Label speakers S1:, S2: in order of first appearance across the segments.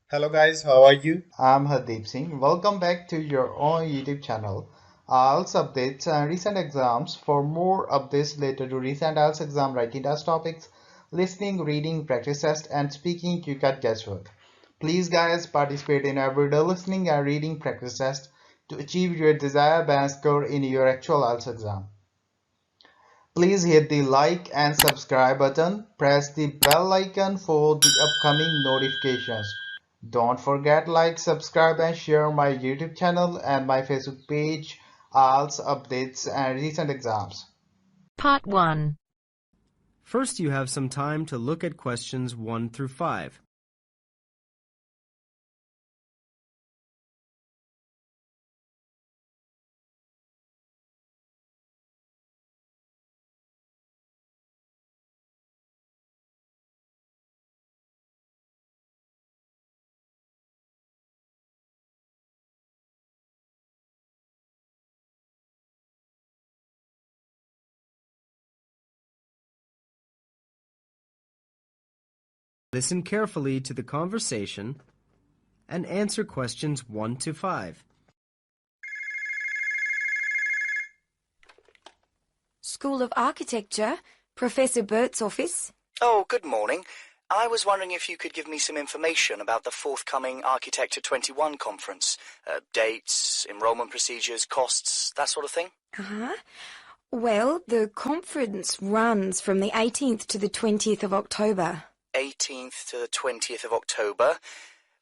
S1: Hello guys, how are you?
S2: I'm Hardeep Singh. Welcome back to your own YouTube channel. IELTS updates and recent exams. For more updates related to recent IELTS exam writing test topics, listening, reading, practice test, and speaking, you got guesswork. Please, guys, participate in everyday listening and reading practice test to achieve your desired band score in your actual IELTS exam. Please hit the like and subscribe button. Press the bell icon for the upcoming notifications. Don't forget like, subscribe and share my YouTube channel and my Facebook page, IELTS updates and recent exams.
S3: Part 1.
S4: First, you have some time to look at questions 1 through 5. Listen carefully to the conversation and answer questions 1 to 5.
S5: School of Architecture, Professor Burt's office.
S6: Oh, good morning. I was wondering if you could give me some information about the forthcoming Architecture 21 conference. Dates, enrollment procedures, costs, that sort of thing.
S5: Well, the conference runs from the 18th to the 20th of October.
S6: 18th to the 20th of October.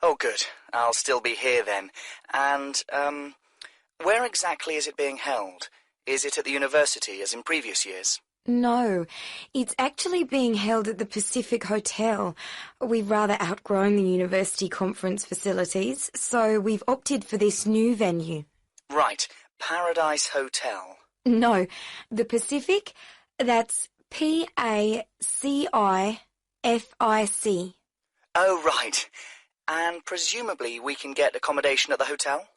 S6: Oh, good. I'll still be here then. And, where exactly is it being held? Is it at the university, as in previous years?
S5: No, it's actually being held at the Pacific Hotel. We've rather outgrown the university conference facilities, so we've opted for this new venue.
S6: Right. Paradise Hotel.
S5: No, the Pacific, that's Pacific.
S6: Oh, right. And presumably we can get accommodation at the hotel?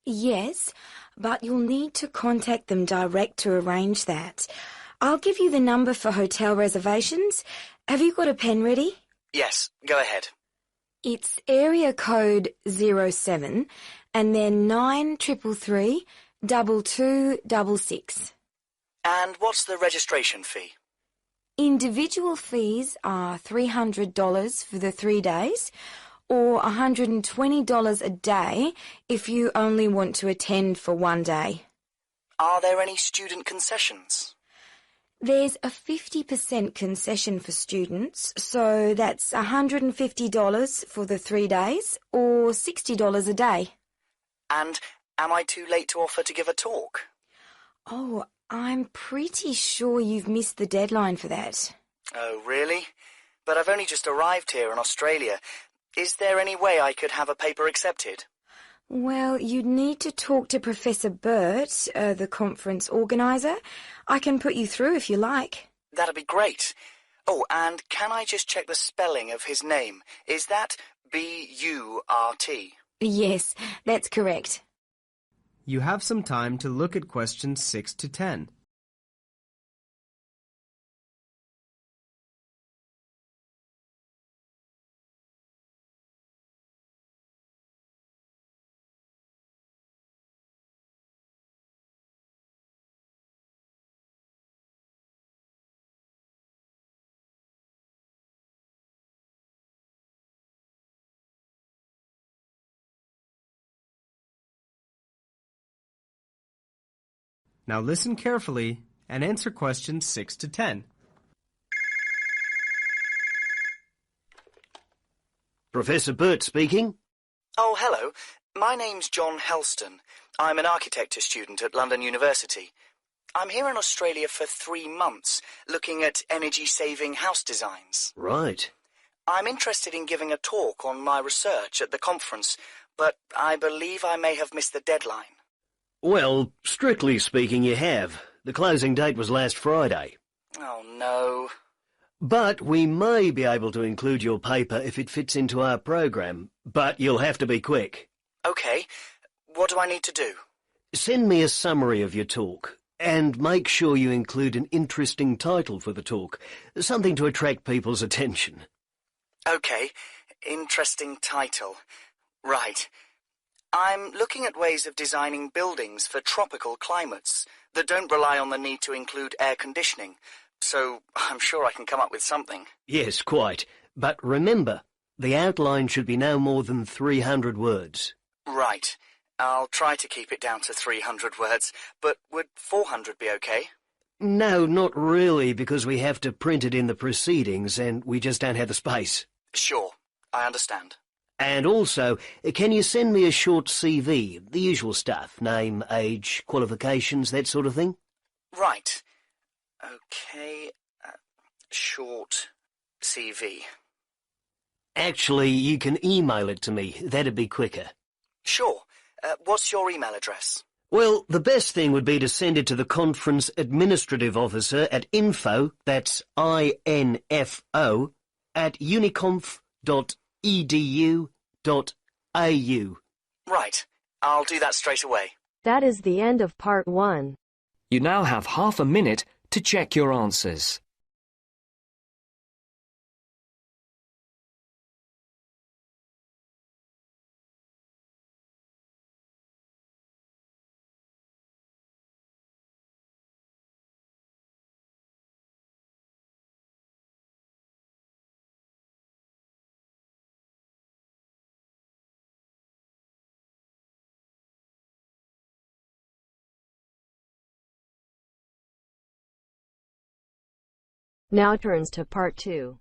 S5: Yes, but you'll need to contact them direct to arrange that. I'll give you the number for hotel reservations. Have you got a pen ready?
S6: Yes, go ahead.
S5: It's area code 07 and then 9333 2266.
S6: And what's the registration fee?
S5: Individual fees are $300 for the 3 days, or $120 a day if you only want to attend for 1 day.
S6: Are there any student concessions?
S5: There's a 50% concession for students, so that's $150 for the 3 days, or $60 a day.
S6: And am I too late to offer to give a talk?
S5: Oh, I'm pretty sure you've missed the deadline for that.
S6: Oh, really? But I've only just arrived here in Australia. Is there any way I could have a paper accepted?
S5: Well, you'd need to talk to Professor Burt, the conference organiser. I can put you through if you like.
S6: That'd be great. Oh, and can I just check the spelling of his name? Is that B-U-R-T?
S5: Yes, that's correct.
S4: You have some time to look at questions 6 to 10. Now listen carefully and answer questions 6 to 10.
S7: Professor Burt speaking.
S6: Oh, hello. My name's John Helston. I'm an architecture student at London University. I'm here in Australia for 3 months, looking at energy-saving house designs.
S7: Right.
S6: I'm interested in giving a talk on my research at the conference, but I believe I may have missed the deadline.
S7: Well, strictly speaking, you have. The closing date was last Friday.
S6: Oh, no.
S7: But we may be able to include your paper if it fits into our program, but you'll have to be quick.
S6: Okay. What do I need to do?
S7: Send me a summary of your talk, and make sure you include an interesting title for the talk, something to attract people's attention.
S6: Okay. interesting title. Right. I'm looking at ways of designing buildings for tropical climates that don't rely on the need to include air conditioning, so I'm sure I can come up with something.
S7: Yes, quite. But remember, the outline should be no more than 300 words.
S6: Right. I'll try to keep it down to 300 words, but would 400 be okay?
S7: No, not really, because we have to print it in the proceedings and we just don't have the space.
S6: Sure, I understand.
S7: And also, can you send me a short CV, the usual stuff, name, age, qualifications, that sort of thing?
S6: Right. Okay, short CV.
S7: Actually, you can email it to me. That'd be quicker.
S6: Sure. What's your email address?
S7: Well, the best thing would be to send it to the conference administrative officer at info, that's INFO, at uniconf.edu.au.
S6: Right. I'll do that straight away.
S3: That is the end of part 1.
S1: You now have half a minute to check your answers.
S3: Now turns to part 2.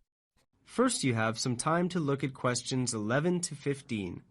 S4: First, you have some time to look at questions 11 to 15.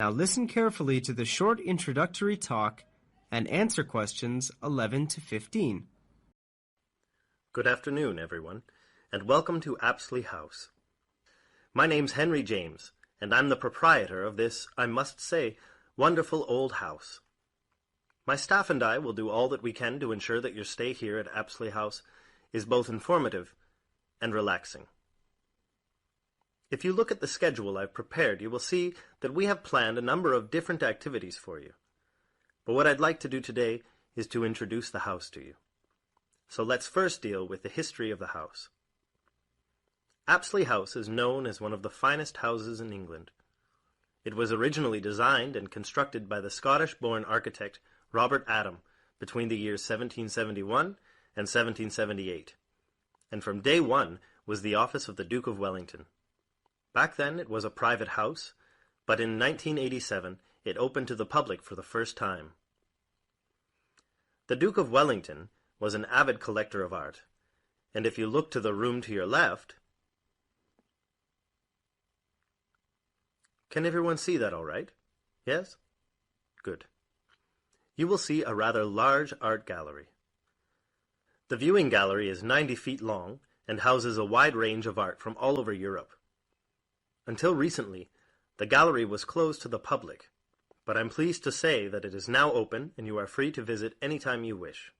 S4: Now listen carefully to the short introductory talk and answer questions 11 to 15.
S8: Good afternoon, everyone, and welcome to Apsley House. My name's Henry James, and I'm the proprietor of this, I must say, wonderful old house. My staff and I will do all that we can to ensure that your stay here at Apsley House is both informative and relaxing. If you look at the schedule I've prepared, you will see that we have planned a number of different activities for you. But what I'd like to do today is to introduce the house to you. So let's first deal with the history of the house. Apsley House is known as one of the finest houses in England. It was originally designed and constructed by the Scottish-born architect Robert Adam between the years 1771 and 1778, and from day one was the office of the Duke of Wellington. Back then it was a private house, but in 1987 it opened to the public for the first time. The Duke of Wellington was an avid collector of art, and if you look to the room to your left, can everyone see that all right? Yes? Good. You will see a rather large art gallery. The viewing gallery is 90 feet long and houses a wide range of art from all over Europe. Until recently, the gallery was closed to the public, but I'm pleased to say that it is now open and you are free to visit anytime you wish.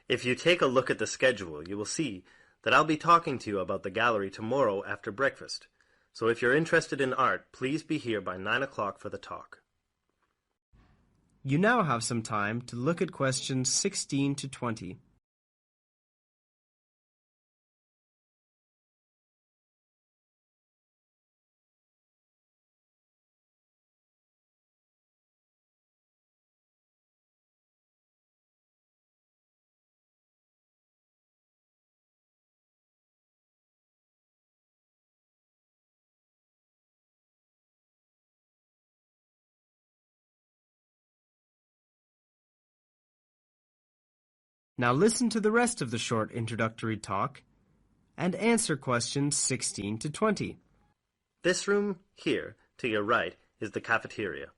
S8: If you take a look at the schedule, you will see that I'll be talking to you about the gallery tomorrow after breakfast, so if you're interested in art, please be here by 9 o'clock for the talk.
S4: You now have some time to look at questions 16 to 20. Now listen to the rest of the short introductory talk and answer questions 16 to 20.
S8: This room here, to your right, is the cafeteria.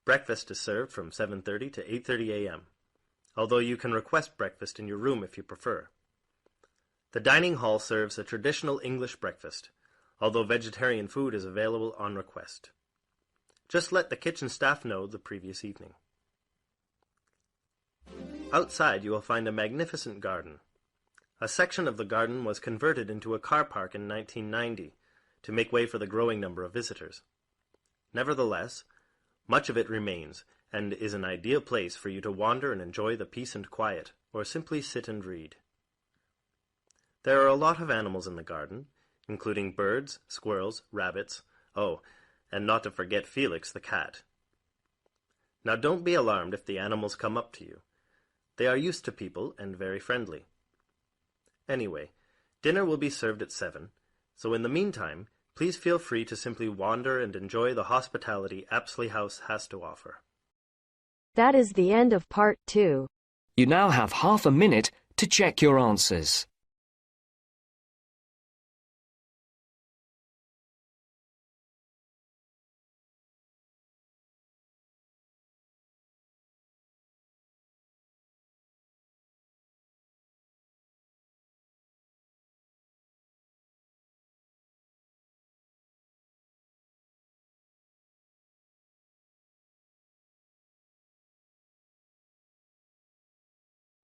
S8: Breakfast is served from 7:30 to 8:30 a.m., although you can request breakfast in your room if you prefer. The dining hall serves a traditional English breakfast, although vegetarian food is available on request. Just let the kitchen staff know the previous evening. Outside you will find a magnificent garden. A section of the garden was converted into a car park in 1990 to make way for the growing number of visitors. Nevertheless, much of it remains and is an ideal place for you to wander and enjoy the peace and quiet, or simply sit and read. There are a lot of animals in the garden, including birds, squirrels, rabbits, and not to forget Felix the cat. Now don't be alarmed if the animals come up to you. They are used to people and very friendly. Anyway, dinner will be served at 7, so in the meantime, please feel free to simply wander and enjoy the hospitality Apsley House has to offer.
S3: That is the end of part 2.
S1: You now have half a minute to check your answers.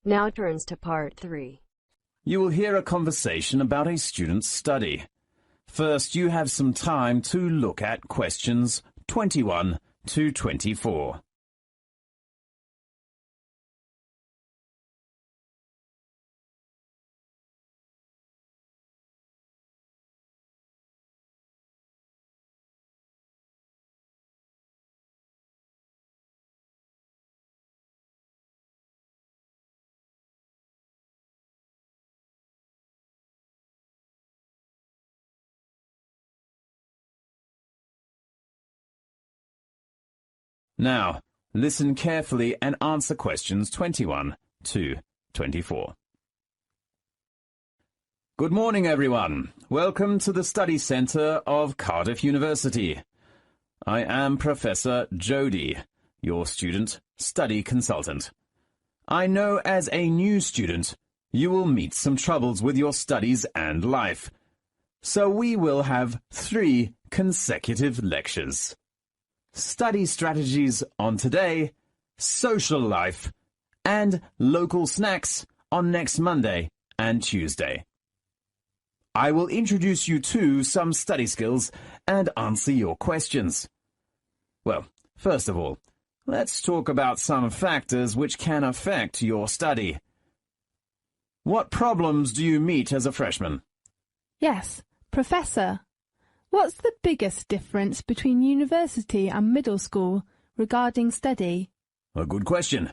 S3: Now turns to part 3.
S9: You will hear a conversation about a student's study. First, you have some time to look at questions 21 to 24. Now, listen carefully and answer questions 21 to 24. Good morning, everyone. Welcome to the Study Centre of Cardiff University. I am Professor Jody, your student study consultant. I know as a new student, you will meet some troubles with your studies and life. So we will have 3 consecutive lectures. Study strategies on today, social life, and local snacks on next Monday and Tuesday. I will introduce you to some study skills and answer your questions. Well, first of all, let's talk about some factors which can affect your study. What problems do you meet as a freshman?
S10: Yes, Professor. What's the biggest difference between university and middle school regarding study?
S9: A good question.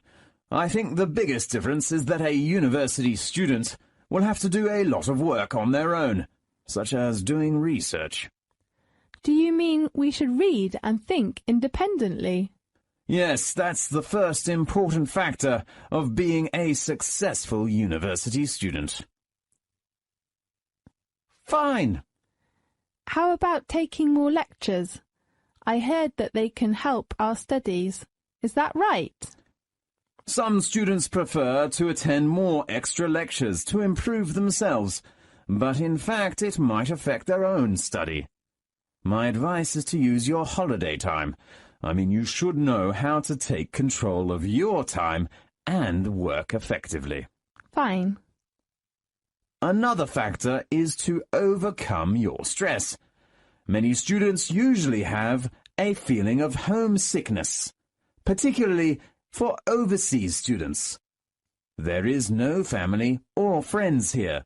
S9: I think the biggest difference is that a university student will have to do a lot of work on their own, such as doing research.
S10: Do you mean we should read and think independently?
S9: Yes, that's the first important factor of being a successful university student. Fine.
S10: How about taking more lectures? I heard that they can help our studies. Is that right?
S9: Some students prefer to attend more extra lectures to improve themselves, but in fact it might affect their own study. My advice is to use your holiday time. You should know how to take control of your time and work effectively.
S10: Fine.
S9: Another factor is to overcome your stress. Many students usually have a feeling of homesickness, particularly for overseas students. There is no family or friends here,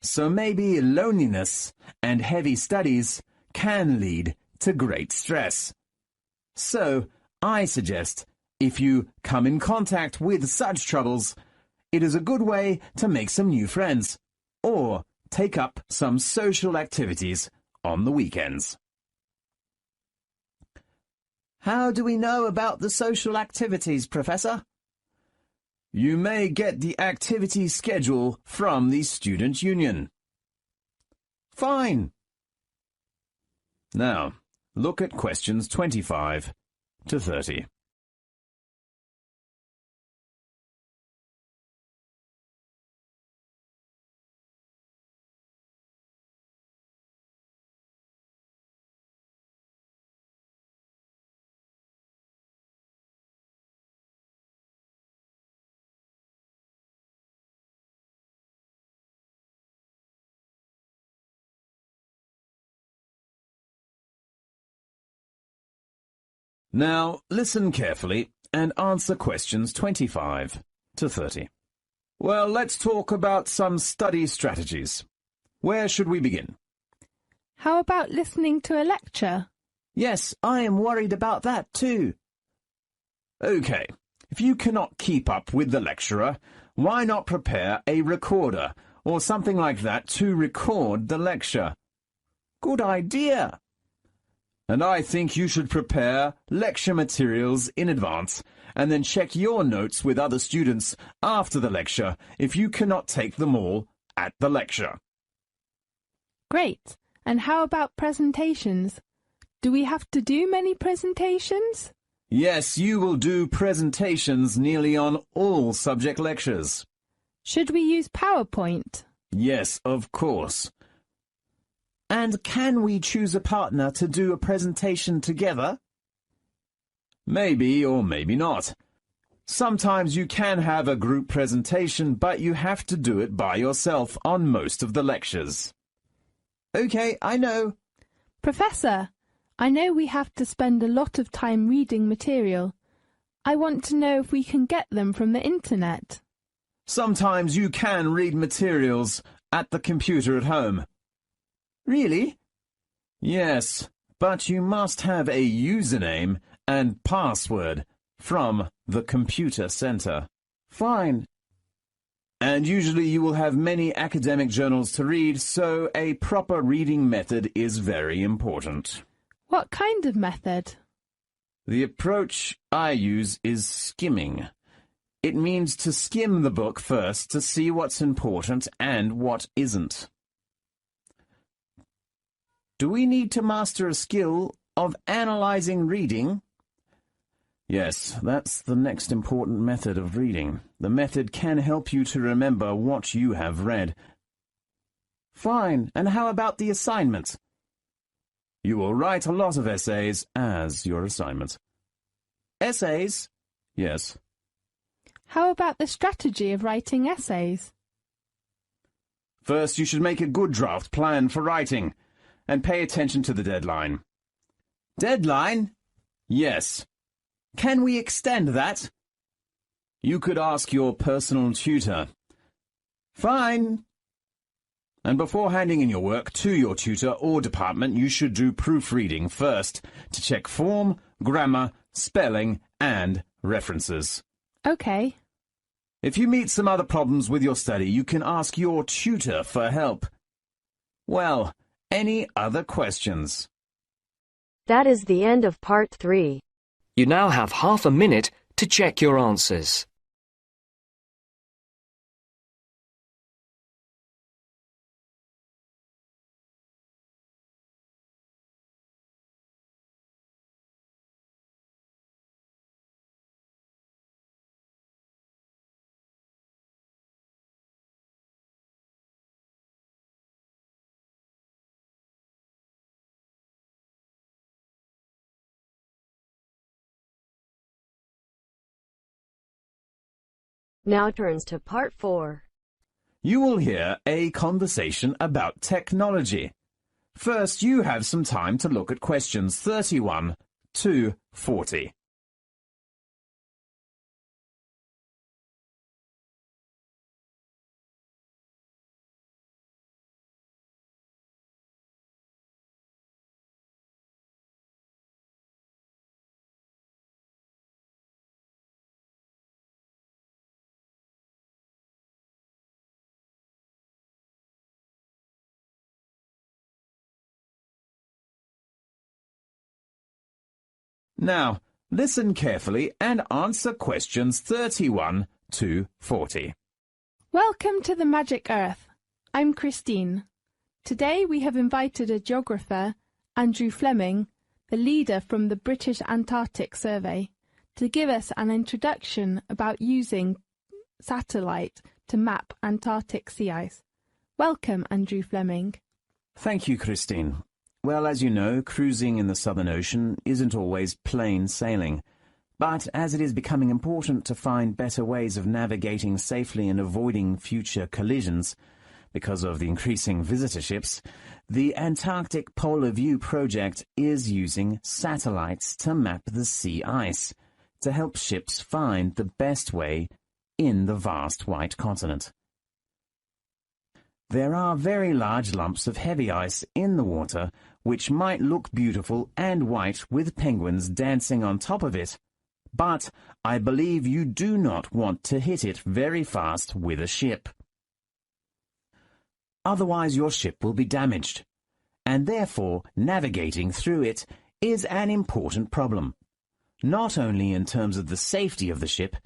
S9: so maybe loneliness and heavy studies can lead to great stress. So, I suggest if you come in contact with such troubles, it is a good way to make some new friends, or take up some social activities on the weekends. How do we know about the social activities, Professor? You may get the activity schedule from the Student Union. Fine. Now, look at questions 25 to 30. Now, listen carefully and answer questions 25 to 30. Well, let's talk about some study strategies. Where should we begin?
S10: How about listening to a lecture?
S9: Yes, I am worried about that too. Okay, if you cannot keep up with the lecturer, why not prepare a recorder or something like that to record the lecture? Good idea! And I think you should prepare lecture materials in advance and then check your notes with other students after the lecture if you cannot take them all at the lecture.
S10: Great. And how about presentations? Do we have to do many presentations?
S9: Yes, you will do presentations nearly on all subject lectures.
S10: Should we use PowerPoint?
S9: Yes, of course. And can we choose a partner to do a presentation together? Maybe or maybe not. Sometimes you can have a group presentation, but you have to do it by yourself on most of the lectures. Okay, I know.
S10: Professor, I know we have to spend a lot of time reading material. I want to know if we can get them from the internet.
S9: Sometimes you can read materials at the computer at home. Really? Yes, but you must have a username and password from the computer center. Fine. And usually you will have many academic journals to read, so a proper reading method is very important.
S10: What kind of method?
S9: The approach I use is skimming. It means to skim the book first to see what's important and what isn't. Do we need to master a skill of analyzing reading? Yes, that's the next important method of reading. The method can help you to remember what you have read. Fine, and how about the assignment? You will write a lot of essays as your assignment. Essays? Yes.
S10: How about the strategy of writing essays?
S9: First, you should make a good draft plan for writing, and pay attention to the deadline. Deadline? Yes. Can we extend that? You could ask your personal tutor. Fine. And before handing in your work to your tutor or department, you should do proofreading first to check form, grammar, spelling, and references.
S10: Okay.
S9: If you meet some other problems with your study, you can ask your tutor for help. Well, any other questions?
S3: That is the end of part 3.
S1: You now have half a minute to check your answers.
S3: Now turns to part 4.
S9: You will hear a conversation about technology. First, you have some time to look at questions 31 to 40. Now, listen carefully and answer questions 31 to 40.
S10: Welcome to the Magic Earth. I'm Christine. Today we have invited a geographer, Andrew Fleming, the leader from the British Antarctic Survey, to give us an introduction about using satellite to map Antarctic sea ice. Welcome, Andrew Fleming.
S9: Thank you, Christine. Well, as you know, cruising in the Southern Ocean isn't always plain sailing. But as it is becoming important to find better ways of navigating safely and avoiding future collisions, Because of the increasing visitorships, the Antarctic Polar View project is using satellites to map the sea ice to help ships find the best way in the vast white continent. There are very large lumps of heavy ice in the water which might look beautiful and white with penguins dancing on top of it, but I believe you do not want to hit it very fast with a ship. Otherwise your ship will be damaged, and therefore navigating through it is an important problem, not only in terms of the safety of the ship,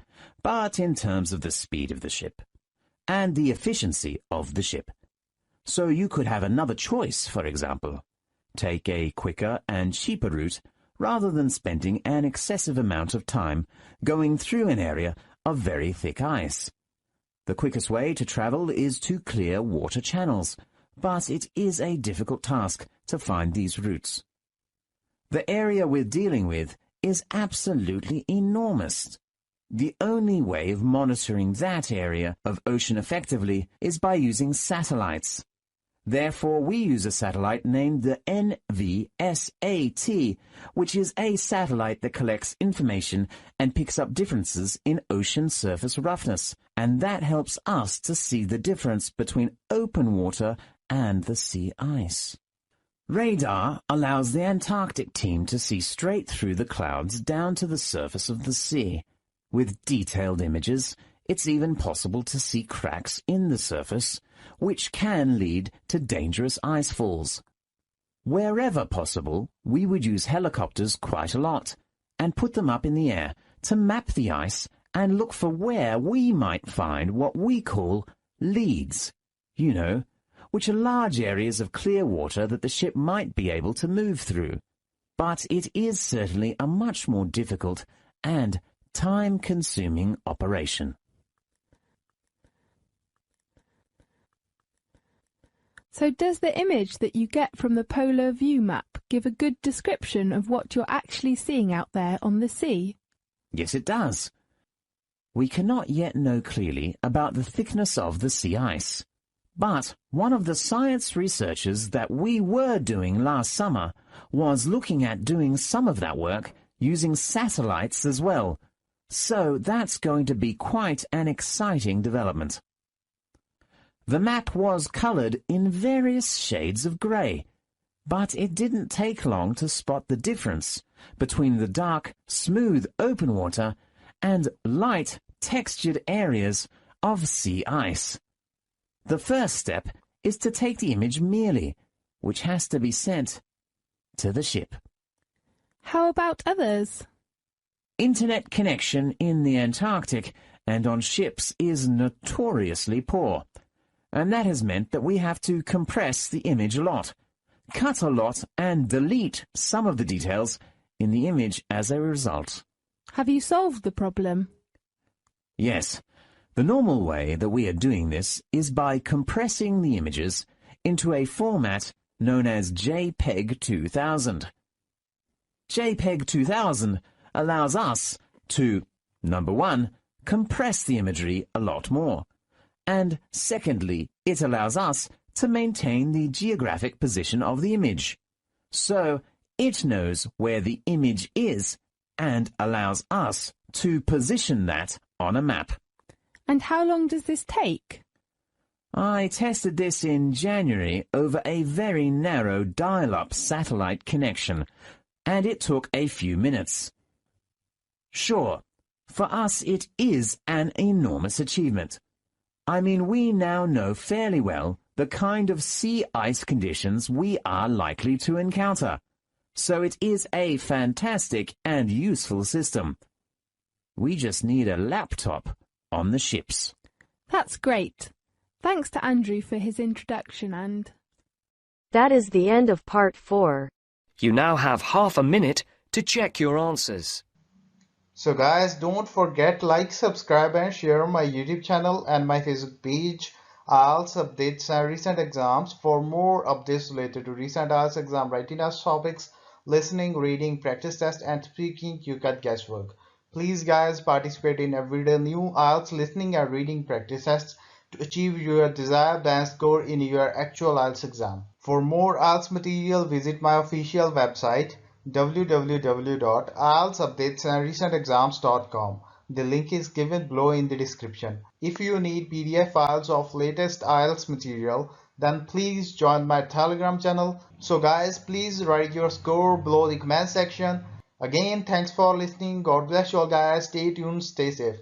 S9: but in terms of the speed of the ship and the efficiency of the ship. So you could have another choice, for example. Take a quicker and cheaper route rather than spending an excessive amount of time going through an area of very thick ice. The quickest way to travel is to clear water channels, but it is a difficult task to find these routes. The area we're dealing with is absolutely enormous. The only way of monitoring that area of ocean effectively is by using satellites. Therefore, we use a satellite named the NVSAT, which is a satellite that collects information and picks up differences in ocean surface roughness, and that helps us to see the difference between open water and the sea ice. Radar allows the Antarctic team to see straight through the clouds down to the surface of the sea. With detailed images, it's even possible to see cracks in the surface, which can lead to dangerous ice falls. Wherever possible, we would use helicopters quite a lot and put them up in the air to map the ice and look for where we might find what we call leads, which are large areas of clear water that the ship might be able to move through. But it is certainly a much more difficult and time-consuming operation.
S10: So does the image that you get from the polar view map give a good description of what you're actually seeing out there on the sea?
S9: Yes, it does. We cannot yet know clearly about the thickness of the sea ice, but one of the science researchers that we were doing last summer was looking at doing some of that work using satellites as well. So that's going to be quite an exciting development. The map was coloured in various shades of grey, but it didn't take long to spot the difference between the dark, smooth open water and light, textured areas of sea ice. The first step is to take the image merely, which has to be sent to the ship.
S10: How about others?
S9: Internet connection in the Antarctic and on ships is notoriously poor, and that has meant that we have to compress the image a lot, cut a lot, and delete some of the details in the image as a result.
S10: Have you solved the problem?
S9: Yes. The normal way that we are doing this is by compressing the images into a format known as JPEG 2000. JPEG 2000 allows us to, number one, compress the imagery a lot more, and secondly, it allows us to maintain the geographic position of the image. So it knows where the image is and allows us to position that on a map.
S10: And how long does this take?
S9: I tested this in January over a very narrow dial-up satellite connection, and it took a few minutes. Sure, for us it is an enormous achievement. I mean, we now know fairly well the kind of sea ice conditions we are likely to encounter, so it is a fantastic and useful system. We just need a laptop on the ships.
S10: That's great. Thanks to Andrew for his introduction and...
S3: That is the end of part 4.
S1: You now have half a minute to check your answers.
S2: So guys, don't forget like, subscribe and share my YouTube channel and my Facebook page. IELTS updates and recent exams. For more updates related to recent IELTS exam writing test topics, listening, reading, practice test and speaking, you got guesswork. Please guys, participate in everyday new IELTS listening and reading practice tests. to achieve your desired band score in your actual IELTS exam. For more IELTS material, visit my official website www.ieltsupdatesandrecentexams.com. The link is given below in the description. If you need PDF files of latest IELTS material, then please join my Telegram channel. So guys, please write your score below the comment section. Again, thanks for listening. God bless you all guys. Stay tuned, stay safe.